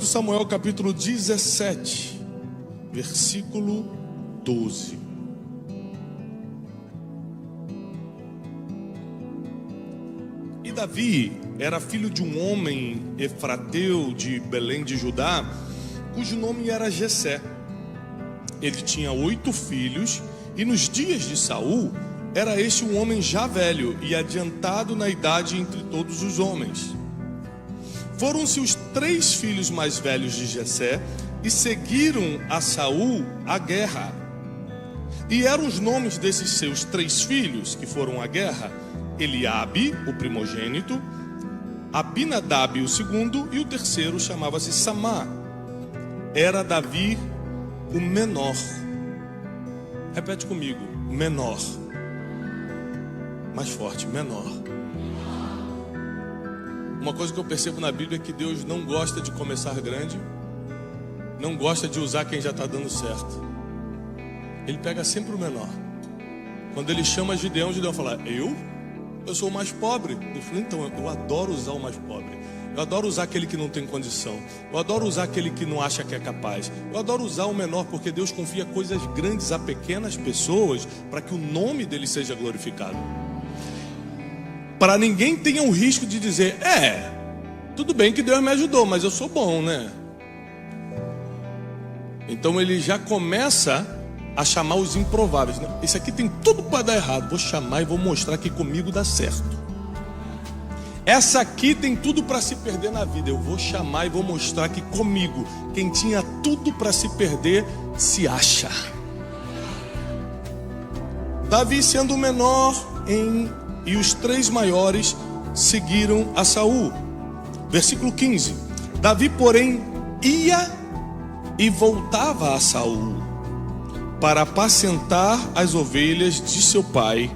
2 Samuel capítulo 17, versículo 12. E Davi era filho de um homem efrateu de Belém de Judá, cujo nome era Jessé. Ele tinha 8 filhos, e nos dias de Saul, era este um homem já velho e adiantado na idade entre todos os homens. Foram-se os 3 filhos mais velhos de Jessé e seguiram a Saul à guerra. E eram os nomes desses seus 3 filhos que foram à guerra: Eliabe, o primogênito, Abinadab, o segundo, e o terceiro chamava-se Samá. Era Davi o menor. Repete comigo: menor. Mais forte: menor. Uma coisa que eu percebo na Bíblia é que Deus não gosta de começar grande, não gosta de usar quem já está dando certo. Ele pega sempre o menor. Quando ele chama Gideão, Gideão fala: eu sou o mais pobre. Ele falou: então, eu adoro usar o mais pobre. Eu adoro usar aquele que não tem condição. Eu adoro usar aquele que não acha que é capaz. Eu adoro usar o menor, porque Deus confia coisas grandes a pequenas pessoas para que o nome dele seja glorificado. Para ninguém tenha o risco de dizer: tudo bem que Deus me ajudou, mas eu sou bom, né? Então ele já começa a chamar os improváveis. Esse aqui tem tudo para dar errado, vou chamar e vou mostrar que comigo dá certo. Essa aqui tem tudo para se perder na vida, eu vou chamar e vou mostrar que comigo, quem tinha tudo para se perder, se acha. Davi sendo o menor e os 3 maiores seguiram a Saul. Versículo 15. Davi, porém, ia e voltava a Saul para apacentar as ovelhas de seu pai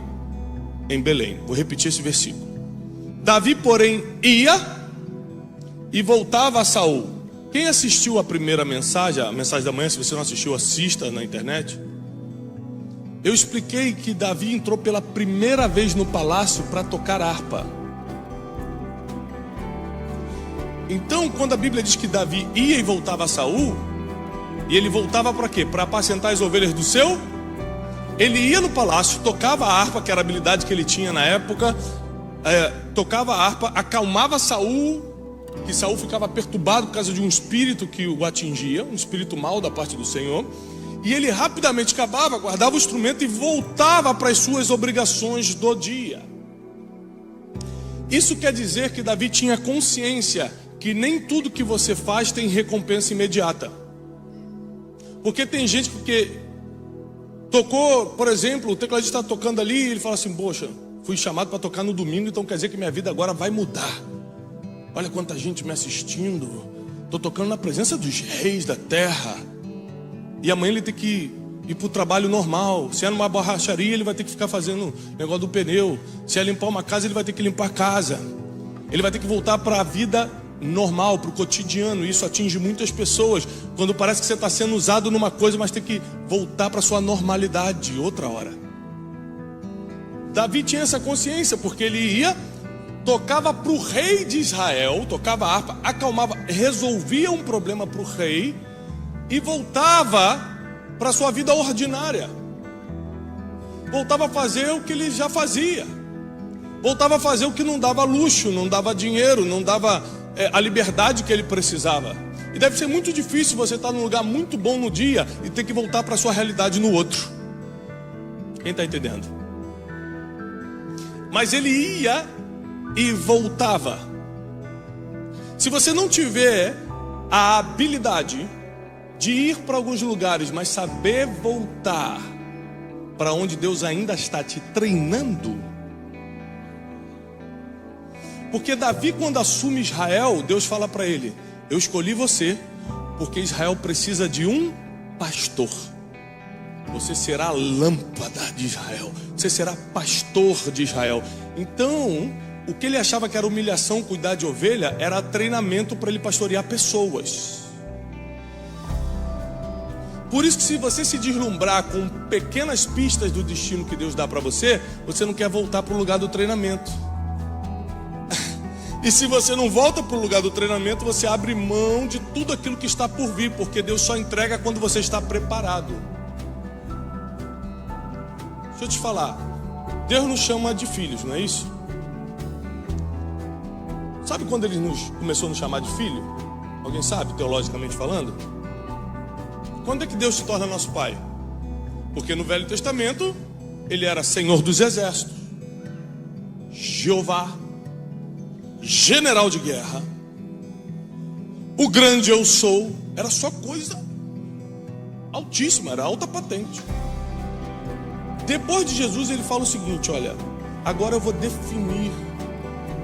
em Belém. Vou repetir esse versículo. Davi, porém, ia e voltava a Saul. Quem assistiu a primeira mensagem, a mensagem da manhã, se você não assistiu, assista na internet. Eu expliquei que Davi entrou pela primeira vez no palácio para tocar harpa. Então, quando a Bíblia diz que Davi ia e voltava a Saul, e ele voltava para quê? Para apacentar as ovelhas do seu? Ele ia no palácio, tocava a harpa, que era a habilidade que ele tinha na época, tocava a harpa, acalmava Saul, que Saul ficava perturbado por causa de um espírito que o atingia, um espírito mau da parte do Senhor. E ele rapidamente acabava, guardava o instrumento e voltava para as suas obrigações do dia. Isso quer dizer que Davi tinha consciência que nem tudo que você faz tem recompensa imediata. Porque tem gente que tocou, por exemplo, o tecladista está tocando ali e ele fala assim: poxa, fui chamado para tocar no domingo, então quer dizer que minha vida agora vai mudar. Olha quanta gente me assistindo, estou tocando na presença dos reis da terra. E amanhã ele tem que ir para o trabalho normal. Se é numa borracharia, ele vai ter que ficar fazendo negócio do pneu. Se é limpar uma casa, ele vai ter que limpar a casa. Ele vai ter que voltar para a vida normal, para o cotidiano. Isso atinge muitas pessoas, quando parece que você está sendo usado numa coisa, mas tem que voltar para a sua normalidade outra hora. Davi tinha essa consciência, porque ele ia, tocava para o rei de Israel, tocava a harpa, acalmava, resolvia um problema para o rei e voltava para a sua vida ordinária. Voltava a fazer o que ele já fazia. Voltava a fazer o que não dava luxo, não dava dinheiro, não dava a liberdade que ele precisava. E deve ser muito difícil você estar num lugar muito bom no dia e ter que voltar para a sua realidade no outro. Quem está entendendo? Mas ele ia e voltava. Se você não tiver a habilidade de ir para alguns lugares, mas saber voltar para onde Deus ainda está te treinando. Porque Davi, quando assume Israel, Deus fala para ele: eu escolhi você porque Israel precisa de um pastor. Você será a lâmpada de Israel, você será pastor de Israel. Então, o que ele achava que era humilhação, cuidar de ovelha, era treinamento para ele pastorear pessoas. Por isso que, se você se deslumbrar com pequenas pistas do destino que Deus dá para você, você não quer voltar para o lugar do treinamento. E se você não volta para o lugar do treinamento, você abre mão de tudo aquilo que está por vir, porque Deus só entrega quando você está preparado. Deixa eu te falar, Deus nos chama de filhos, não é isso? Sabe quando Ele começou a nos chamar de filho? Alguém sabe, teologicamente falando? Quando é que Deus se torna nosso pai? Porque no Velho Testamento, Ele era Senhor dos Exércitos, Jeová, general de guerra, o grande eu sou. Era só coisa altíssima, era alta patente. Depois de Jesus, Ele fala o seguinte: olha, agora eu vou definir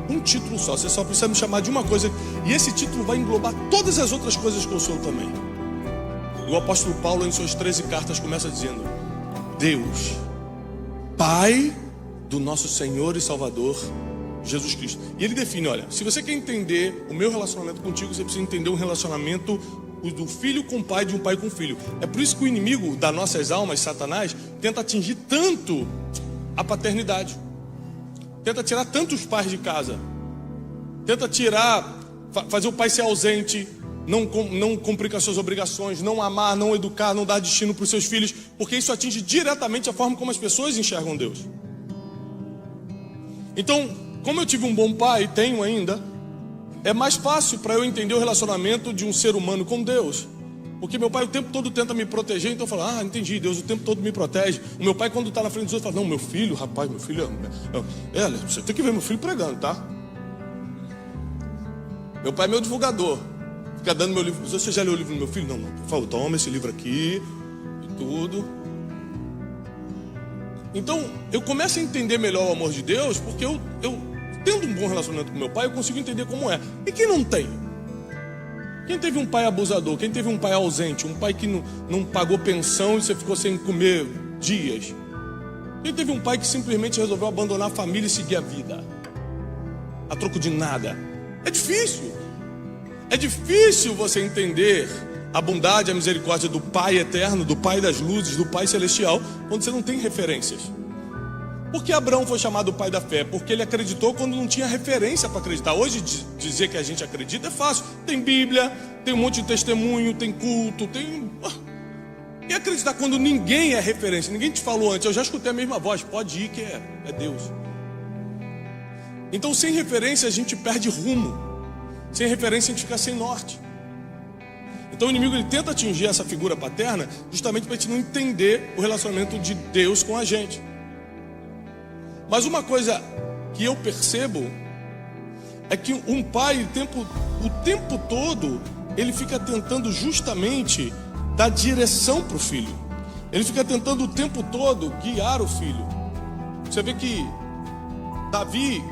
um título só. Você só precisa me chamar de uma coisa, e esse título vai englobar todas as outras coisas que eu sou também. E o apóstolo Paulo, em suas 13 cartas, começa dizendo: Deus, Pai do nosso Senhor e Salvador Jesus Cristo. E ele define: olha, se você quer entender o meu relacionamento contigo, você precisa entender um relacionamento do filho com o pai, de um pai com o filho. É por isso que o inimigo das nossas almas, Satanás, tenta atingir tanto a paternidade, tenta tirar tanto os pais de casa, tenta fazer o pai ser ausente, não cumprir com as suas obrigações, não amar, não educar, não dar destino para os seus filhos, porque isso atinge diretamente a forma como as pessoas enxergam Deus. Então, como eu tive um bom pai, tenho ainda, é mais fácil para eu entender o relacionamento de um ser humano com Deus. Porque meu pai o tempo todo tenta me proteger, então eu falo: entendi, Deus o tempo todo me protege. O meu pai, quando está na frente dos outros, fala: não, meu filho, rapaz, meu filho você tem que ver meu filho pregando, tá? Meu pai é meu divulgador, fica dando meu livro. Você já leu o livro do meu filho? Não, por favor, toma esse livro aqui e tudo. Então, eu começo a entender melhor o amor de Deus, porque eu tendo um bom relacionamento com meu pai, eu consigo entender como é. E quem não tem? Quem teve um pai abusador? Quem teve um pai ausente? Um pai que não pagou pensão e você ficou sem comer dias? Quem teve um pai que simplesmente resolveu abandonar a família e seguir a vida a troco de nada? É difícil. É difícil você entender a bondade, a misericórdia do Pai eterno, do Pai das luzes, do Pai celestial, quando você não tem referências. Por que Abraão foi chamado o pai da fé? Porque ele acreditou quando não tinha referência para acreditar. Hoje dizer que a gente acredita é fácil. Tem Bíblia, tem um monte de testemunho, tem culto, tem... E acreditar quando ninguém é referência, ninguém te falou antes. Eu já escutei a mesma voz: pode ir que é Deus. Então, sem referência a gente perde rumo. Sem referência a gente fica sem norte. Então o inimigo ele tenta atingir essa figura paterna justamente para a gente não entender o relacionamento de Deus com a gente. Mas uma coisa que eu percebo é que um pai o tempo todo ele fica tentando justamente dar direção para o filho. Ele fica tentando o tempo todo guiar o filho. Você vê que Davi,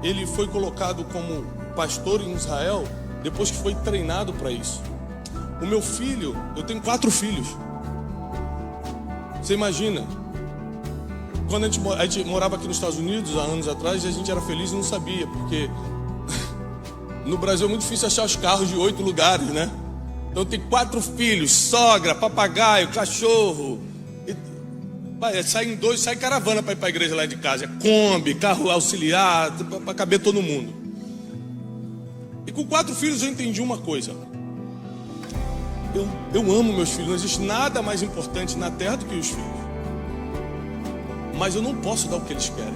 ele foi colocado como pastor em Israel depois que foi treinado para isso. O meu filho, eu tenho 4 filhos. Você imagina? Quando a gente morava aqui nos Estados Unidos, há anos atrás, a gente era feliz e não sabia, porque no Brasil é muito difícil achar os carros de 8 lugares, né? Então tem 4 filhos, sogra, papagaio, cachorro. Sai caravana para ir para a igreja lá de casa. É Kombi, carro auxiliar, para caber todo mundo. E com 4 filhos eu entendi uma coisa. Eu amo meus filhos, não existe nada mais importante na terra do que os filhos. Mas eu não posso dar o que eles querem.